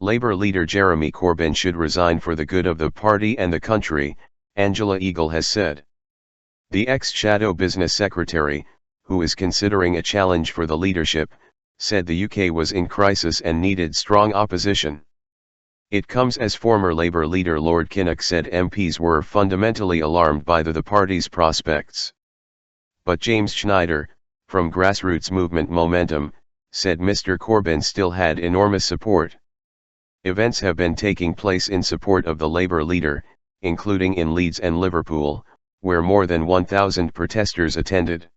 Labour leader Jeremy Corbyn should resign for the good of the party and the country, Angela Eagle has said. The ex-shadow business secretary, who is considering a challenge for the leadership, said the UK was in crisis and needed strong opposition. It comes as former Labour leader Lord Kinnock said MPs were fundamentally alarmed by the party's prospects. But James Schneider, from grassroots movement Momentum, said Mr Corbyn still had enormous support. Events have been taking place in support of the Labour leader, including in Leeds and Liverpool, where more than 1,000 protesters attended.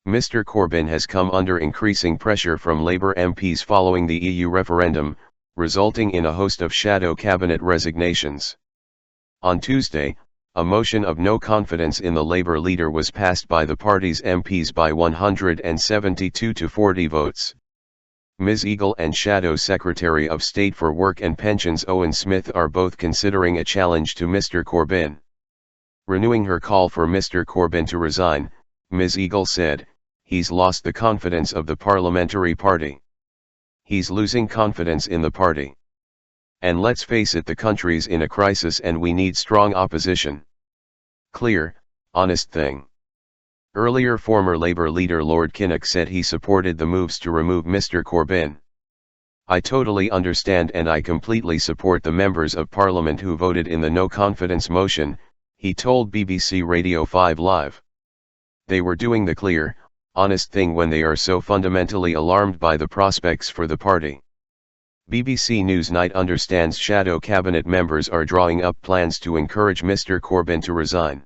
Mr Corbyn has come under increasing pressure from Labour MPs following the EU referendum, resulting in a host of shadow cabinet resignations. On Tuesday, a motion of no confidence in the Labour leader was passed by the party's MPs by 172 to 40 votes. Ms Eagle and Shadow Secretary of State for Work and Pensions Owen Smith are both considering a challenge to Mr Corbyn. Renewing her call for Mr Corbyn to resign, Ms Eagle said, "He's lost the confidence of the parliamentary party. He's losing confidence in the party. And let's face it, the country's in a crisis and we need strong opposition. Clear, honest thing." Earlier, former Labour leader Lord Kinnock said he supported the moves to remove Mr Corbyn. "I totally understand and I completely support the members of Parliament who voted in the no confidence motion," he told BBC Radio 5 Live. "They were doing the clear, honest thing when they are so fundamentally alarmed by the prospects for the party." BBC Newsnight understands shadow cabinet members are drawing up plans to encourage Mr Corbyn to resign.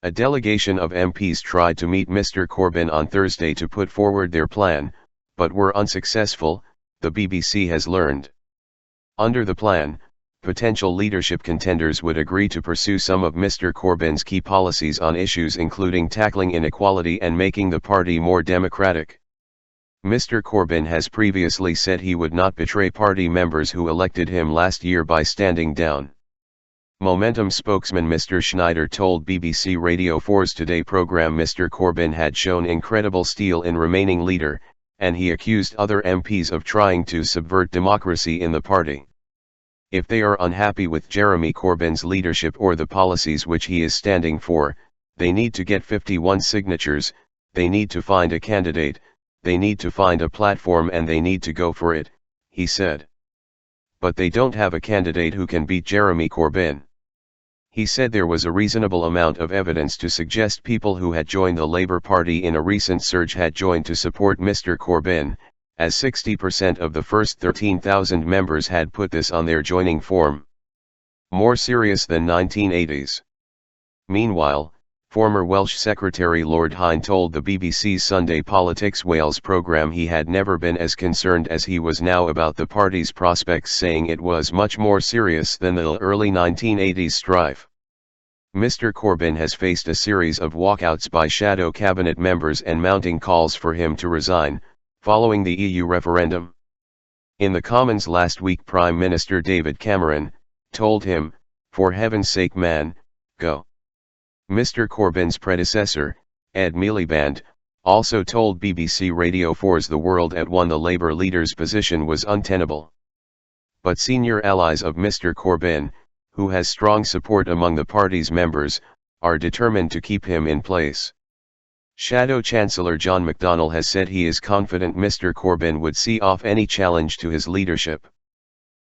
A delegation of MPs tried to meet Mr Corbyn on Thursday to put forward their plan, but were unsuccessful, the BBC has learned. Under the plan, potential leadership contenders would agree to pursue some of Mr Corbyn's key policies on issues including tackling inequality and making the party more democratic. Mr Corbyn has previously said he would not betray party members who elected him last year by standing down. Momentum spokesman Mr Schneider told BBC Radio 4's Today programme Mr Corbyn had shown incredible steel in remaining leader, and he accused other MPs of trying to subvert democracy in the party. If they are unhappy with Jeremy Corbyn's leadership or the policies which he is standing for, they need to get 51 signatures, they need to find a candidate, they need to find a platform and they need to go for it, he said. But they don't have a candidate who can beat Jeremy Corbyn. He said there was a reasonable amount of evidence to suggest people who had joined the Labour Party in a recent surge had joined to support Mr Corbyn, as 60% of the first 13,000 members had put this on their joining form. More serious than 1980s. Meanwhile, former Welsh Secretary Lord Kinnock told the BBC's Sunday Politics Wales programme he had never been as concerned as he was now about the party's prospects, saying it was much more serious than the early 1980s strife. Mr Corbyn has faced a series of walkouts by shadow cabinet members and mounting calls for him to resign, following the EU referendum. In the Commons last week, Prime Minister David Cameron told him, "For heaven's sake man, go." Mr Corbyn's predecessor, Ed Miliband, also told BBC Radio 4's The World at One the Labour leader's position was untenable. But senior allies of Mr Corbyn, who has strong support among the party's members, are determined to keep him in place. Shadow Chancellor John McDonnell has said he is confident Mr Corbyn would see off any challenge to his leadership.